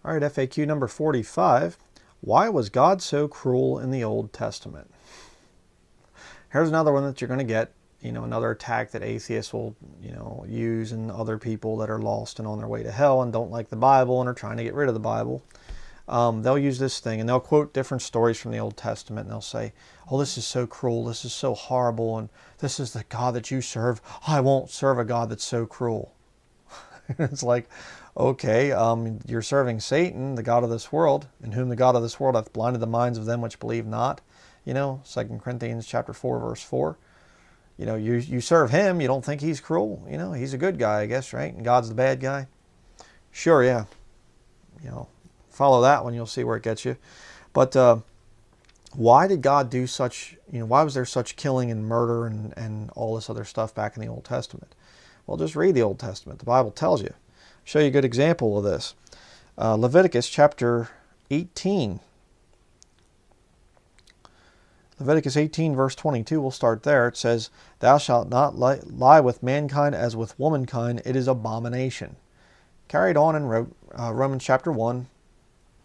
All right, FAQ number 45. Why was God so cruel in the Old Testament? Here's another one that you're going to get, another attack that atheists will, use, and other people that are lost and on their way to hell and don't like the Bible and are trying to get rid of the Bible. They'll use this thing and they'll quote different stories from the Old Testament and they'll say, oh, this is so cruel, this is so horrible, and this is the God that you serve. I won't serve a God that's so cruel. It's like, okay, you're serving Satan, the god of this world, in whom the god of this world hath blinded the minds of them which believe not. 2 Corinthians chapter 4, verse 4. You serve him, you don't think he's cruel. He's a good guy, I guess, right? And God's the bad guy. Sure, yeah. Follow that one, you'll see where it gets you. But why did God do such, why was there such killing and murder and all this other stuff back in the Old Testament? Well, just read the Old Testament. The Bible tells you. I'll show you a good example of this. Leviticus chapter 18. Leviticus 18 verse 22, we'll start there. It says, thou shalt not lie with mankind as with womankind, it is abomination. Carried on in Romans chapter 1,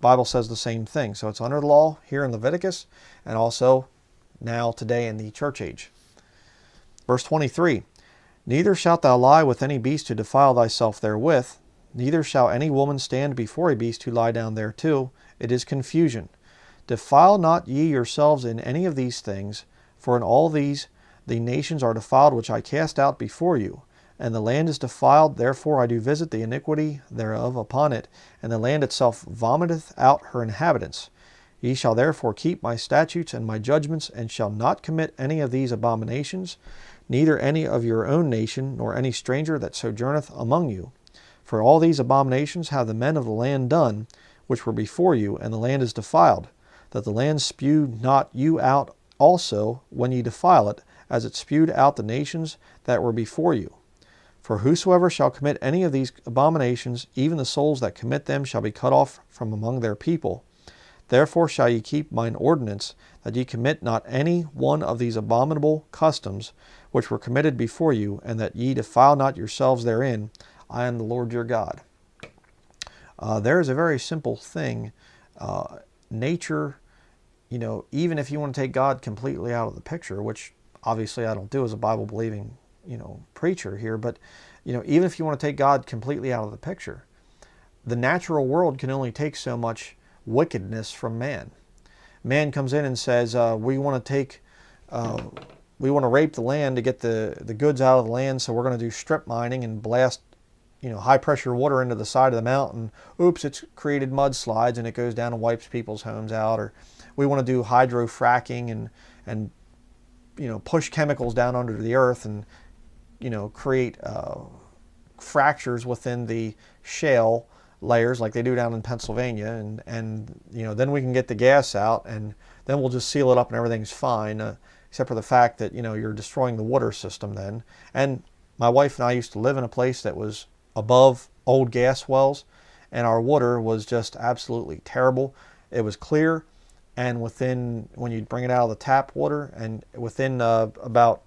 Bible says the same thing. So it's under the law here in Leviticus and also now today in the church age. Verse 23, neither shalt thou lie with any beast to defile thyself therewith, neither shall any woman stand before a beast to lie down thereto. It is confusion. Defile not ye yourselves in any of these things, for in all these the nations are defiled which I cast out before you. And the land is defiled, therefore I do visit the iniquity thereof upon it, and the land itself vomiteth out her inhabitants. Ye shall therefore keep my statutes and my judgments, and shall not commit any of these abominations, neither any of your own nation, nor any stranger that sojourneth among you. For all these abominations have the men of the land done, which were before you, and the land is defiled, that the land spew not you out also when ye defile it, as it spewed out the nations that were before you. For whosoever shall commit any of these abominations, even the souls that commit them shall be cut off from among their people. Therefore shall ye keep mine ordinance, that ye commit not any one of these abominable customs, which were committed before you, and that ye defile not yourselves therein. I am the Lord your God. There is a very simple thing. Nature, even if you want to take God completely out of the picture, which obviously I don't do as a Bible-believing, preacher here, but, even if you want to take God completely out of the picture, the natural world can only take so much wickedness from man. Man comes in and says, we want to rape the land to get the goods out of the land, so we're going to do strip mining and blast high pressure water into the side of the mountain. Oops, it's created mudslides and it goes down and wipes people's homes out. Or we want to do hydro fracking and push chemicals down under the earth and create fractures within the shale layers like they do down in Pennsylvania, and then we can get the gas out and then we'll just seal it up and everything's fine, except for the fact that you're destroying the water system then. And my wife and I used to live in a place that was above old gas wells, and our water was just absolutely terrible. It was clear, and when you'd bring it out of the tap water, and within about,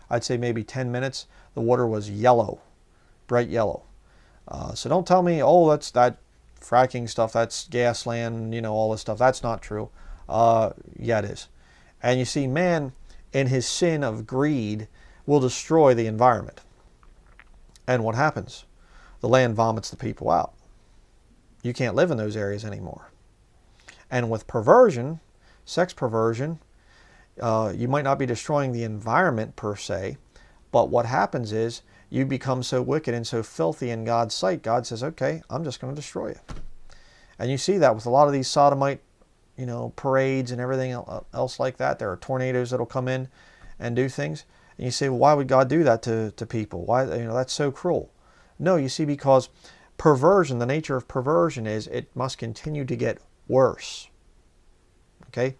I'd say maybe 10 minutes, the water was yellow, bright yellow. So don't tell me, oh, that's that fracking stuff, that's gas land, all this stuff. That's not true. Yeah, it is. And you see, man, in his sin of greed, will destroy the environment. And what happens? The land vomits the people out. You can't live in those areas anymore. And with perversion, sex perversion, you might not be destroying the environment per se, but what happens is you become so wicked and so filthy in God's sight, God says, okay, I'm just going to destroy you. And you see that with a lot of these sodomite, parades and everything else like that. There are tornadoes that'll come in and do things. And you say, well, why would God do that to people? Why, that's so cruel. No, you see, because perversion, the nature of perversion is it must continue to get worse. Okay?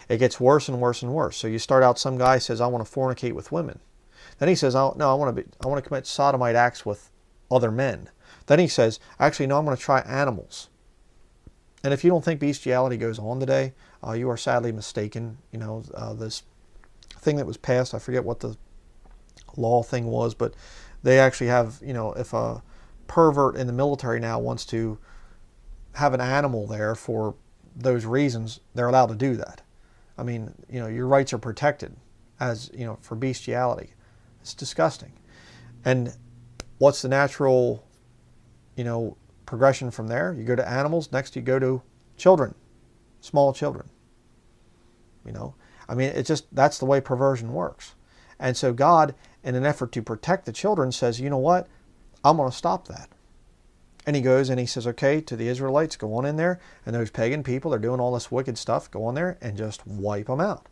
It gets worse and worse and worse. So you start out, some guy says, I want to fornicate with women. Then he says, oh, no, I want to commit sodomite acts with other men. Then he says, actually, no, I'm going to try animals. And if you don't think bestiality goes on today, you are sadly mistaken. This thing that was passed, I forget what the law thing was, but they actually have, if a pervert in the military now wants to have an animal there for those reasons, they're allowed to do that. I mean, your rights are protected as, for bestiality. It's disgusting. And what's the natural, progression from there? You go to animals, next you go to children, small children. I mean, that's the way perversion works. And so God, in an effort to protect the children, says, you know what? I'm going to stop that. And he goes and he says, okay, to the Israelites, go on in there, and those pagan people, they're doing all this wicked stuff, go on there and just wipe them out.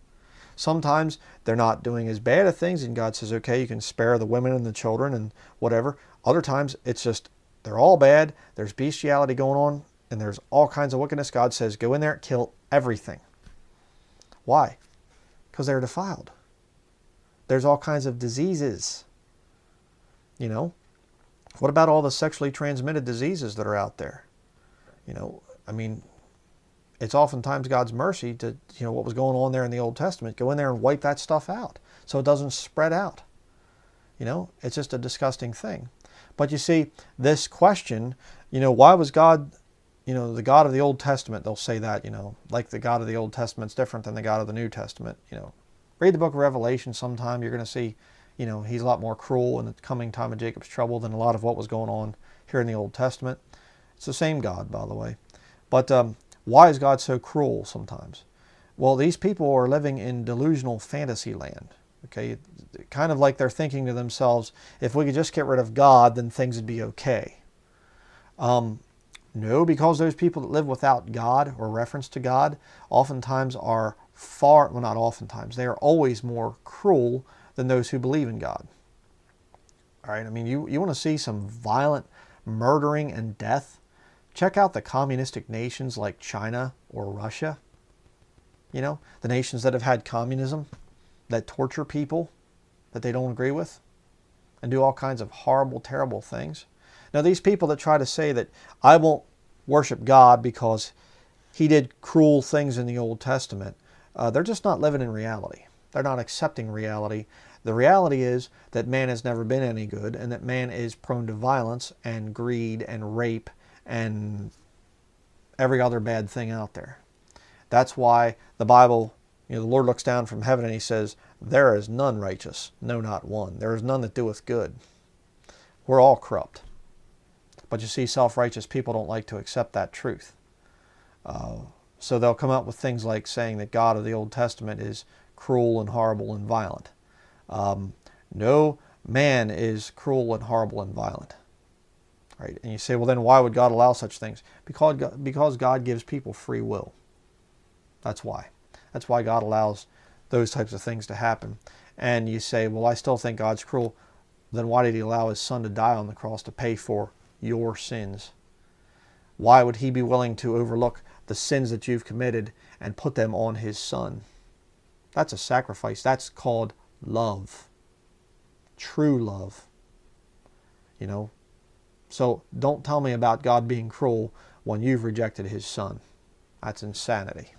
Sometimes they're not doing as bad of things, and God says, okay, you can spare the women and the children and whatever. Other times, it's just, they're all bad, there's bestiality going on, and there's all kinds of wickedness. God says, go in there, kill everything. Why? Because they're defiled. There's all kinds of diseases. What about all the sexually transmitted diseases that are out there? I mean, it's oftentimes God's mercy to, what was going on there in the Old Testament, go in there and wipe that stuff out so it doesn't spread out. It's just a disgusting thing. But you see, this question, why was God, the God of the Old Testament, they'll say that, like the God of the Old Testament is different than the God of the New Testament. Read the book of Revelation sometime, you're going to see, he's a lot more cruel in the coming time of Jacob's trouble than a lot of what was going on here in the Old Testament. It's the same God, by the way. But why is God so cruel sometimes? Well, these people are living in delusional fantasy land. Okay, kind of like they're thinking to themselves, if we could just get rid of God, then things would be okay. No, because those people that live without God or reference to God oftentimes are not oftentimes, they are always more cruel than those who believe in God. All right, I mean, you want to see some violent murdering and death? Check out the communistic nations like China or Russia. The nations that have had communism, that torture people that they don't agree with and do all kinds of horrible, terrible things. Now, these people that try to say that I won't worship God because he did cruel things in the Old Testament, they're just not living in reality. They're not accepting reality. The reality is that man has never been any good, and that man is prone to violence and greed and rape and every other bad thing out there. That's why the Bible, the Lord looks down from heaven and he says, there is none righteous, no, not one. There is none that doeth good. We're all corrupt. But you see, self-righteous people don't like to accept that truth. So they'll come up with things like saying that God of the Old Testament is cruel and horrible and violent. No, man is cruel and horrible and violent. Right? And you say, well, then why would God allow such things? Because God gives people free will. That's why. That's why God allows those types of things to happen. And you say, well, I still think God's cruel. Then why did he allow his son to die on the cross to pay for your sins? Why would he be willing to overlook the sins that you've committed and put them on his son? That's a sacrifice. That's called love. True love. So don't tell me about God being cruel when you've rejected his son. That's insanity.